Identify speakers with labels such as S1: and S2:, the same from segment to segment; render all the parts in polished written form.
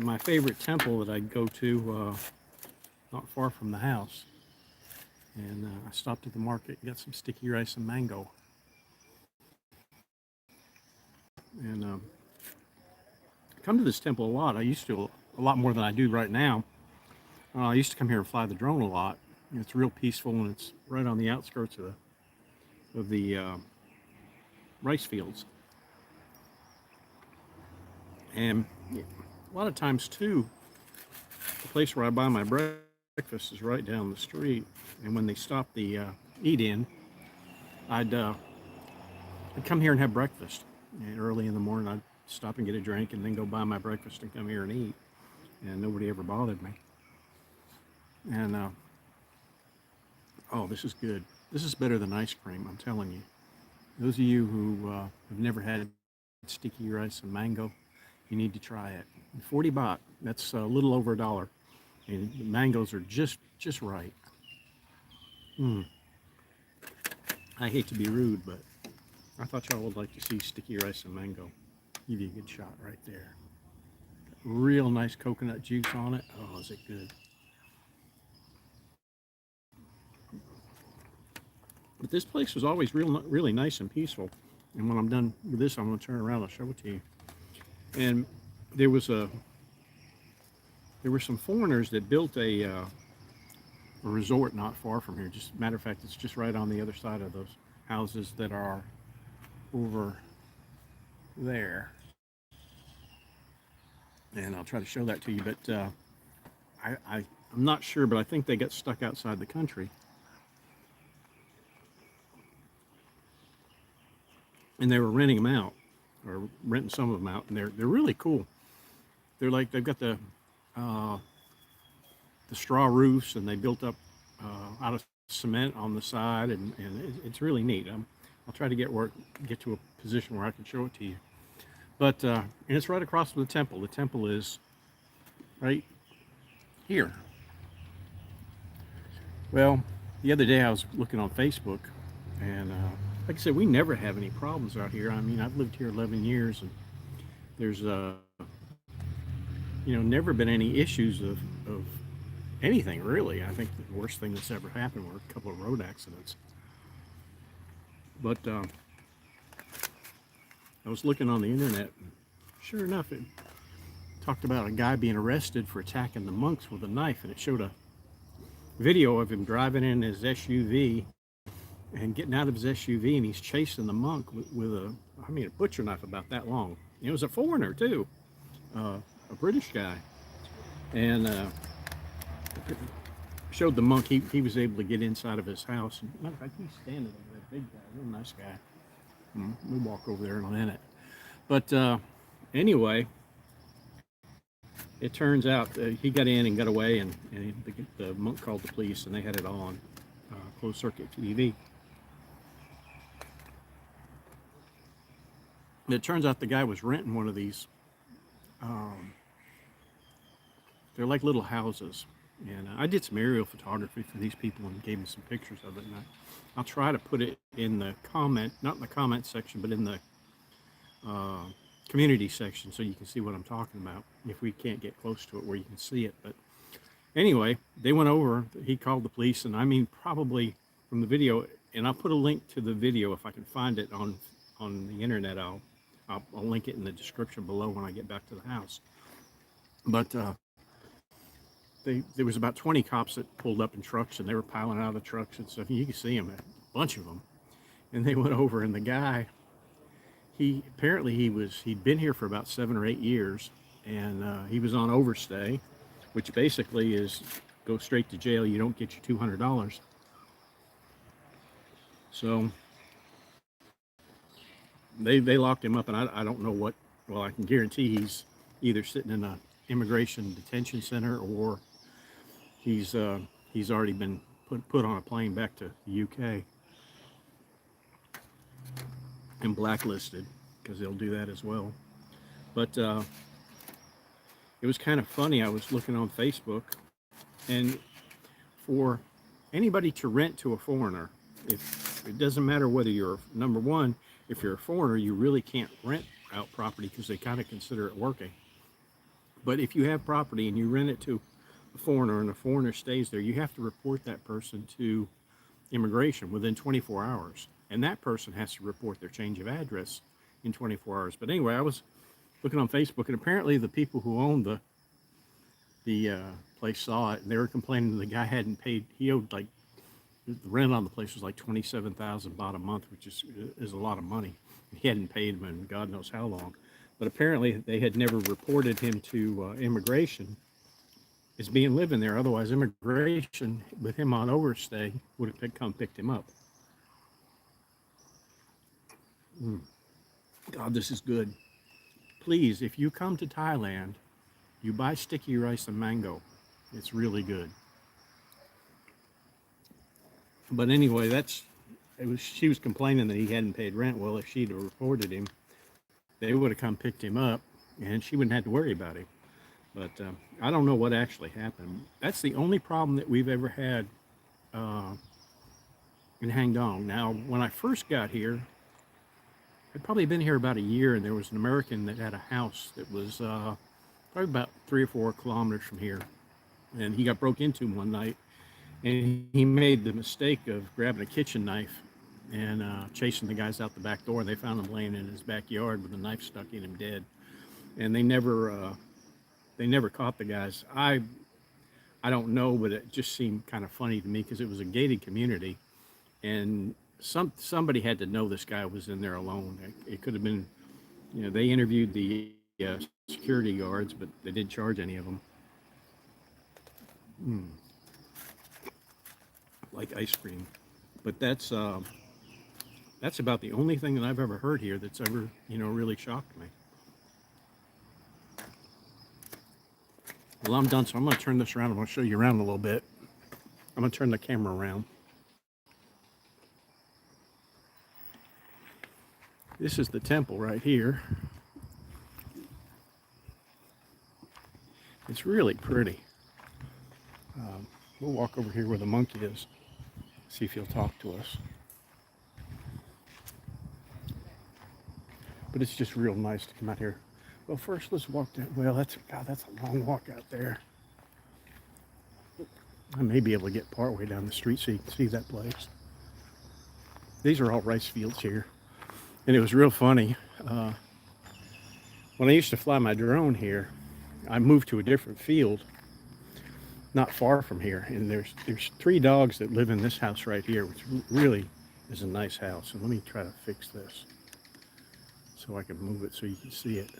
S1: my favorite temple that I go to not far from the house. And I stopped at the market, got some sticky rice and mango. And I come to this temple a lot. I used to a lot more than I do right now. I used to come here and fly the drone a lot. It's real peaceful, and it's right on the outskirts of the rice fields. And a lot of times too, the place where I buy my breakfast is right down the street. And when they stop the eat in, I'd come here and have breakfast. And early in the morning, I'd stop and get a drink, and then go buy my breakfast and come here and eat. And nobody ever bothered me. And oh, this is good. This is better than ice cream, I'm telling you. Those of you who have never had sticky rice and mango, you need to try it. 40 baht, that's a little over $1. And the mangoes are just right. Mm. I hate to be rude, but I thought y'all would like to see sticky rice and mango. Give you a good shot right there. Real nice coconut juice on it. Oh, is it good? But this place was always really nice and peaceful. And when I'm done with this, I'm going to turn around and show it to you. And there were some foreigners that built a resort not far from here. Just matter of fact, it's just right on the other side of those houses that are over there. And I'll try to show that to you. But I'm not sure, but I think they got stuck outside the country. And they were renting them out, or renting some of them out, and they're really cool. They're like, they've got the straw roofs, and they built up out of cement on the side, and it's really neat. I'll try to get to a position where I can show it to you. But and it's right across from the temple. The temple is right here. Well, the other day I was looking on Facebook, and like I said, we never have any problems out here. I mean, I've lived here 11 years, and there's never been any issues of anything really. I think the worst thing that's ever happened were a couple of road accidents. But I was looking on the internet, and sure enough, it talked about a guy being arrested for attacking the monks with a knife, and it showed a video of him driving in his SUV and getting out of his SUV, and he's chasing the monk with a butcher knife about that long. It was a foreigner too, a British guy, and showed the monk he was able to get inside of his house. And matter of fact, he's standing over there, big guy, real nice guy. We'll walk over there in a minute. But anyway, it turns out he got in and got away, and the monk called the police, and they had it on closed circuit TV. It turns out the guy was renting one of these. They're like little houses. And I did some aerial photography for these people and gave them some pictures of it. And I'll try to put it in the comment, not in the comment section, but in the community section, so you can see what I'm talking about if we can't get close to it where you can see it. But anyway, they went over, he called the police, and I mean, probably from the video, and I'll put a link to the video if I can find it on the internet. I'll link it in the description below when I get back to the house. But there was about 20 cops that pulled up in trucks, and they were piling out of the trucks and stuff. You can see them, a bunch of them. And they went over, and the guy, he'd been here for about 7 or 8 years, and he was on overstay, which basically is go straight to jail. You don't get your $200. So they locked him up, and I don't know what. Well, I can guarantee he's either sitting in an immigration detention center, or he's already been put on a plane back to the UK and blacklisted, because they'll do that as well. But it was kind of funny. I was looking on Facebook, and for anybody to rent to a foreigner, if it doesn't matter whether you're, number one, if you're a foreigner, you really can't rent out property because they kind of consider it working. But if you have property and you rent it to a foreigner and a foreigner stays there, you have to report that person to immigration within 24 hours. And that person has to report their change of address in 24 hours. But anyway, I was looking on Facebook, and apparently the people who owned the place saw it, and they were complaining that the guy hadn't paid. He owed like the rent on the place was like 27,000 baht a month, which is a lot of money. He hadn't paid him in God knows how long. But apparently they had never reported him to immigration as being living there. Otherwise, immigration with him on overstay would have come picked him up. God, this is good. Please, if you come to Thailand, you buy sticky rice and mango. It's really good. But anyway, she was complaining that he hadn't paid rent. Well, if she'd have reported him, they would have come picked him up, and she wouldn't have to worry about him. But I don't know what actually happened. That's the only problem that we've ever had in Hang Dong. Now, when I first got here, I'd probably been here about a year, and there was an American that had a house that was probably about 3 or 4 kilometers from here. And he got broke into one night, and he made the mistake of grabbing a kitchen knife and chasing the guys out the back door. And they found him laying in his backyard with a knife stuck in him dead. And they never caught the guys. I don't know, but it just seemed kind of funny to me because it was a gated community, and somebody had to know this guy was in there alone. It could have been, they interviewed the security guards, but they didn't charge any of them. Like ice cream. But that's about the only thing that I've ever heard here that's ever, really shocked me. Well, I'm done, so I'm going to turn this around. I'm going to show you around a little bit. I'm going to turn the camera around. This is the temple right here. It's really pretty. We'll walk over here where the monk is, see if he'll talk to us. But it's just real nice to come out here. Well, first let's walk down. Well, that's a long walk out there. I may be able to get partway down the street so you can see that place. These are all rice fields here. And it was real funny. When I used to fly my drone here, I moved to a different field not far from here. And there's 3 dogs that live in this house right here, which really is a nice house. And let me try to fix this so I can move it so you can see it.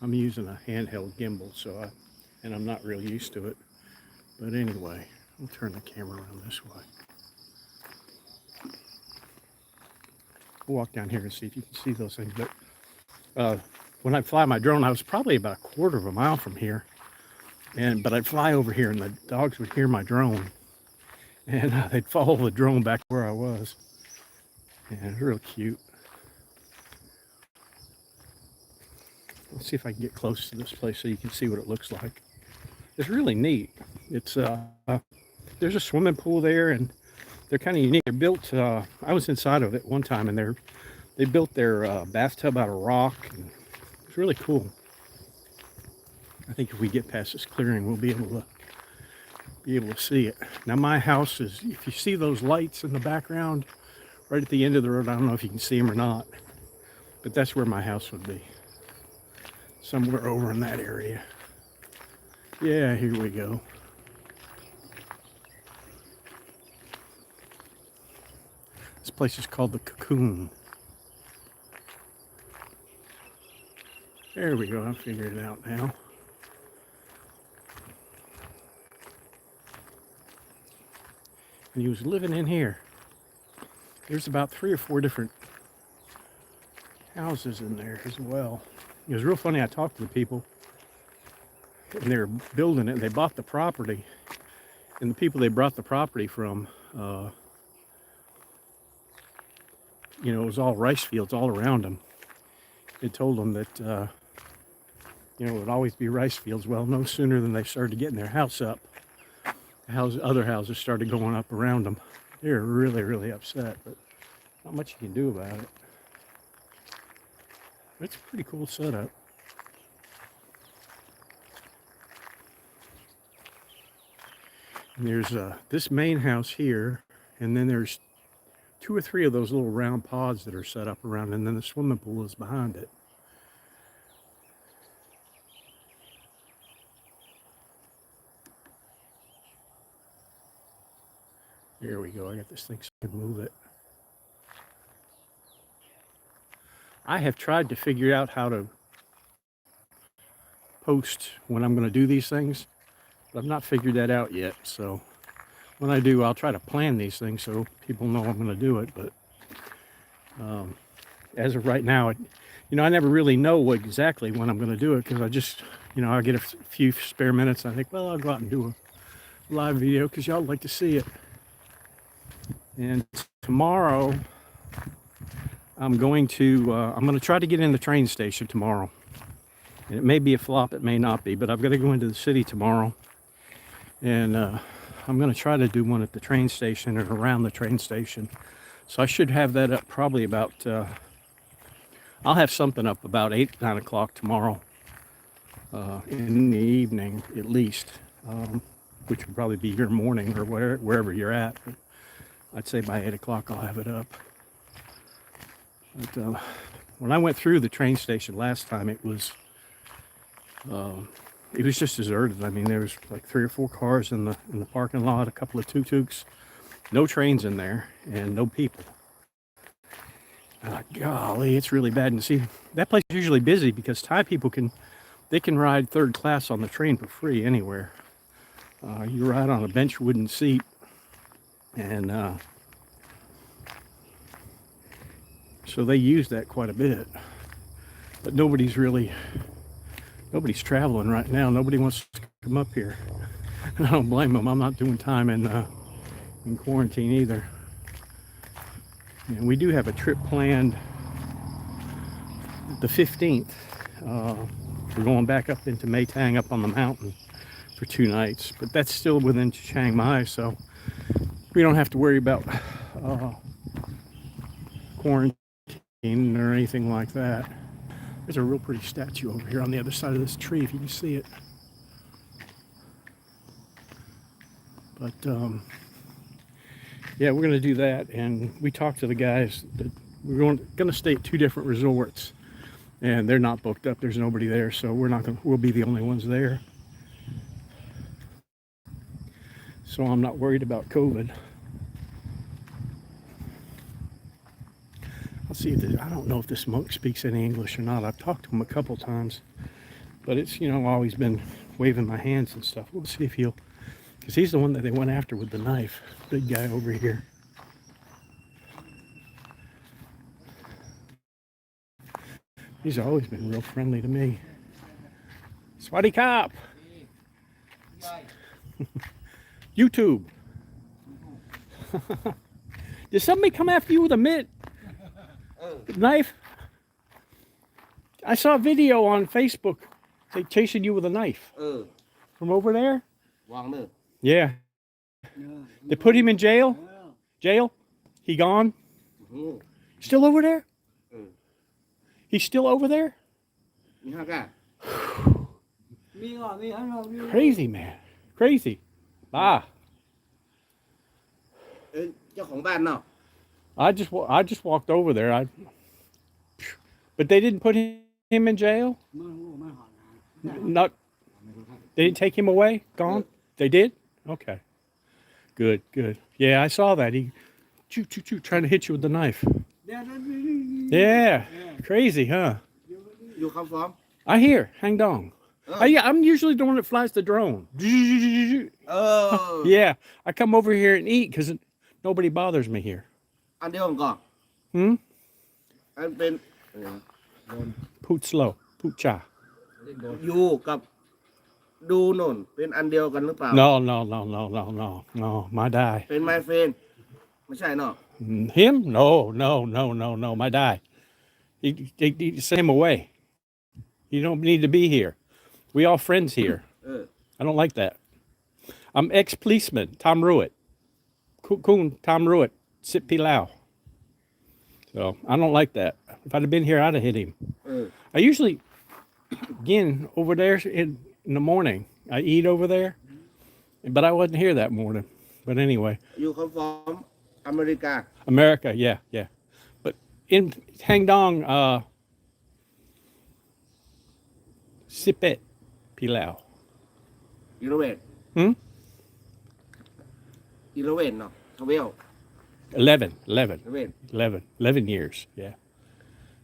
S1: I'm using a handheld gimbal, and I'm not real used to it. But anyway, I'll turn the camera around this way. We'll walk down here and see if you can see those things. But when I fly my drone, I was probably about 1/4 of a mile from here. But I'd fly over here, and the dogs would hear my drone, and they'd follow the drone back where I was. And it's real cute. Let's see if I can get close to this place so you can see what it looks like. It's really neat. It's there's a swimming pool there, and they're kind of unique. They're built. I was inside of it one time, and they built their bathtub out of rock. And it's really cool. I think if we get past this clearing, we'll be able to see it. Now, my house is. If you see those lights in the background, right at the end of the road, I don't know if you can see them or not, but that's where my house would be. Somewhere over in that area. Yeah, here we go. This place is called the Cocoon. There we go, I figured it out now. And he was living in here. There's about 3 or 4 different houses in there as well. It was real funny. I talked to the people, and they were building it, and they bought the property. And the people they brought the property from, it was all rice fields all around them. They told them that, it would always be rice fields. Well, no sooner than they started getting their house up, other houses started going up around them. They were really, really upset, but not much you can do about it. It's a pretty cool setup. And there's this main house here, and then there's 2 or 3 of those little round pods that are set up around, and then the swimming pool is behind it. There we go. I got this thing so I can move it. I have tried to figure out how to post when I'm going to do these things, but I've not figured that out yet. So when I do, I'll try to plan these things so people know I'm going to do it. But as of right now, I never really know exactly when I'm going to do it, because I just, I get a few spare minutes. And I think, well, I'll go out and do a live video because y'all like to see it. And tomorrow, I'm going to try to get in the train station tomorrow. And it may be a flop, it may not be, but I've got to go into the city tomorrow. And I'm going to try to do one at the train station and around the train station. So I should have that up probably about, I'll have something up about 8, 9 o'clock tomorrow in the evening at least, which will probably be your morning or wherever you're at. But I'd say by 8 o'clock I'll have it up. But when I went through the train station last time, it was just deserted. I mean, there was like 3 or 4 cars in the parking lot, a couple of tuk-tuks, no trains in there, and no people. Golly, it's really bad. And see, that place is usually busy because Thai people can ride 3rd class on the train for free anywhere. You ride on a bench wooden seat, and so they use that quite a bit. But nobody's traveling right now. Nobody wants to come up here. And I don't blame them. I'm not doing time in quarantine either. And we do have a trip planned the 15th. We're going back up into Mae Tang up on the mountain for 2 nights. But that's still within Chiang Mai, so we don't have to worry about quarantine or anything like that. There's a real pretty statue over here on the other side of this tree, if you can see it. But yeah, we're going to do that, and we talked to the guys that we're going to stay at 2 different resorts, and they're not booked up. There's nobody there, so we'll be the only ones there. So I'm not worried about COVID. I'll see if I don't know if this monk speaks any English or not. I've talked to him a couple times, but it's, always been waving my hands and stuff. We'll see if he'll, because he's the one that they went after with the knife. Big guy over here. He's always been real friendly to me. Swaddy cop. YouTube. Did somebody come after you with a knife? I saw a video on Facebook. They chasing you with a knife. From over there? Yeah. They put him in jail? Jail? He gone? Still over there? He's still over there? Crazy, man. Crazy. I just walked over there. But they didn't put him in jail? Not. They didn't take him away? Gone? They did? Okay. Good. Yeah, I saw that. He trying to hit you with the knife. Yeah. Crazy, huh?
S2: You come from?
S1: I hear. Hang dong. Yeah, I'm usually the one that flies the drone.
S2: Oh.
S1: Yeah, I come over here and eat because nobody bothers me here. Poot slow. Poot cha.
S2: อยู่กับดูโน่นเป็นอันเดียวกันหรือเปล่า
S1: No, my die.
S2: เป็น my friend ไม่ใช่เนาะ
S1: Him? No, my die. He sent him away. You don't need to be here. We all friends here. I don't like that. I'm ex-policeman, Tom Ruitt. Kun Tom Ruitt, Sit Pilau. So I don't like that. If I'd have been here, I'd have hit him. I usually, again, over there in the morning, I eat over there, but I wasn't here that morning. But anyway,
S2: You come from America.
S1: America, yeah, yeah. But in Hang Dong, Sipet Pilau.
S2: อิเลเวน
S1: Hmm?
S2: อิเลเวนเนาะทเวล
S1: 11, 11 years, yeah.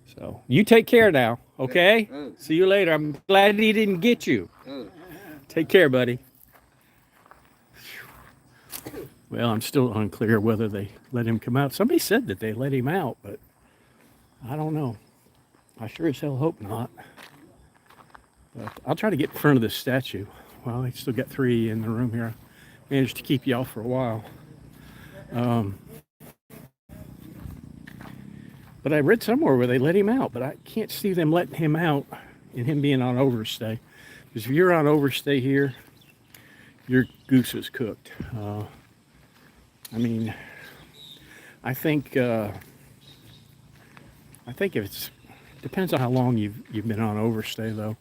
S1: So you take care now, okay? See you later. I'm glad he didn't get you. Take care, buddy. Well, I'm still unclear whether they let him come out. Somebody said that they let him out, but I don't know. I sure as hell hope not. But I'll try to get in front of this statue. Well, I still got 3 in the room here. I managed to keep you off for a while. But I read somewhere where they let him out, but I can't see them letting him out and him being on overstay. Because if you're on overstay here, your goose is cooked. I mean, I think if it's depends on how long you've been on overstay though.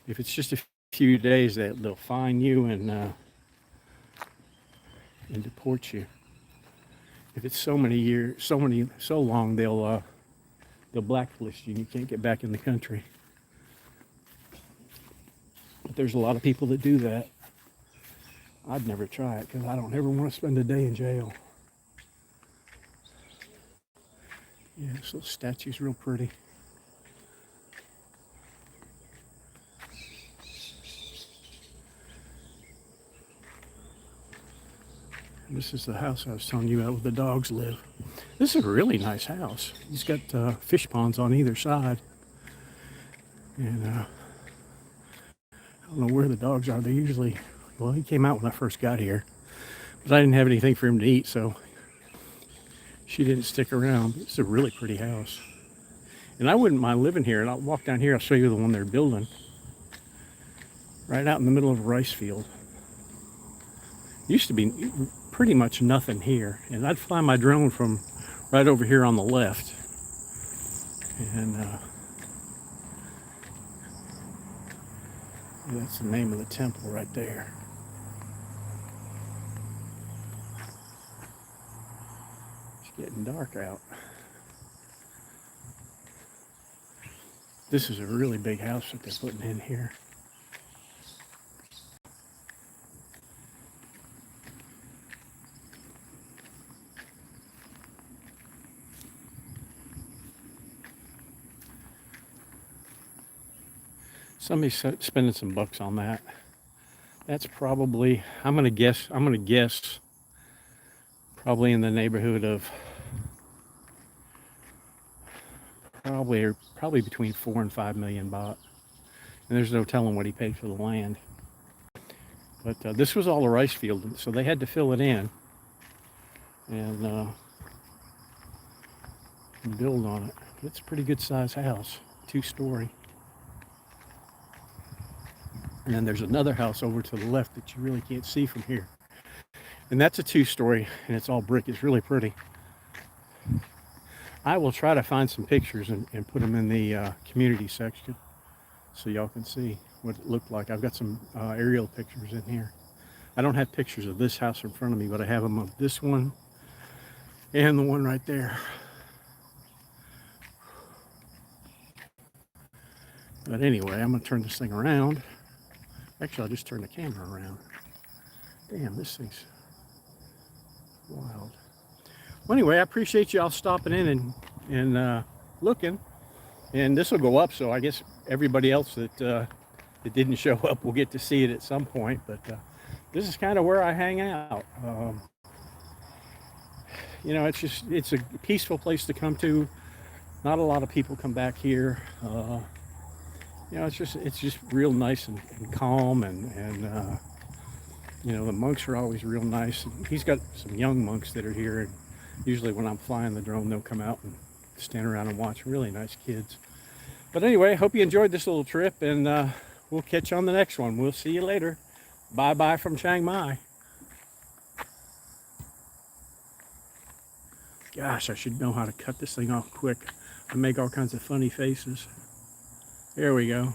S1: If it's just a few days, they'll fine you and deport you. If it's so many years, so long, they'll blacklist you and you can't get back in the country. But there's a lot of people that do that. I'd never try it because I don't ever want to spend a day in jail. Yeah, this little statue's real pretty. This is the house I was telling you about where the dogs live. This is a really nice house. He's got fish ponds on either side. And I don't know where the dogs are. They usually, well, he came out when I first got here. But I didn't have anything for him to eat, so she didn't stick around. It's a really pretty house. And I wouldn't mind living here. And I'll walk down here. I'll show you the one they're building. Right out in the middle of a rice field. Used to be pretty much nothing here. And I'd fly my drone from right over here on the left. And that's the name of the temple right there. It's getting dark out. This is a really big house that they're putting in here. Somebody's spending some bucks on that. That's probably, I'm gonna guess probably in the neighborhood of probably between 4 and 5 million baht. And there's no telling what he paid for the land. But this was all a rice field, so they had to fill it in and build on it. It's a pretty good sized house, 2-story. And then there's another house over to the left that you really can't see from here. And that's a 2-story, and it's all brick. It's really pretty. I will try to find some pictures and put them in the community section so y'all can see what it looked like. I've got some aerial pictures in here. I don't have pictures of this house in front of me, but I have them of this one and the one right there. But anyway, I'm gonna turn this thing around. Actually, I'll just turn the camera around. Damn, this thing's wild. Well, anyway, I appreciate y'all stopping in and looking. And this will go up, so I guess everybody else that didn't show up will get to see it at some point. But this is kind of where I hang out. You know, it's a peaceful place to come to. Not a lot of people come back here. You know, it's just real nice and calm, and you know, the monks are always real nice. He's got some young monks that are here, and usually when I'm flying the drone, they'll come out and stand around and watch. Really nice kids. But anyway, hope you enjoyed this little trip, and we'll catch you on the next one. We'll see you later. Bye bye from Chiang Mai. Gosh, I should know how to cut this thing off quick. I make all kinds of funny faces. There we go.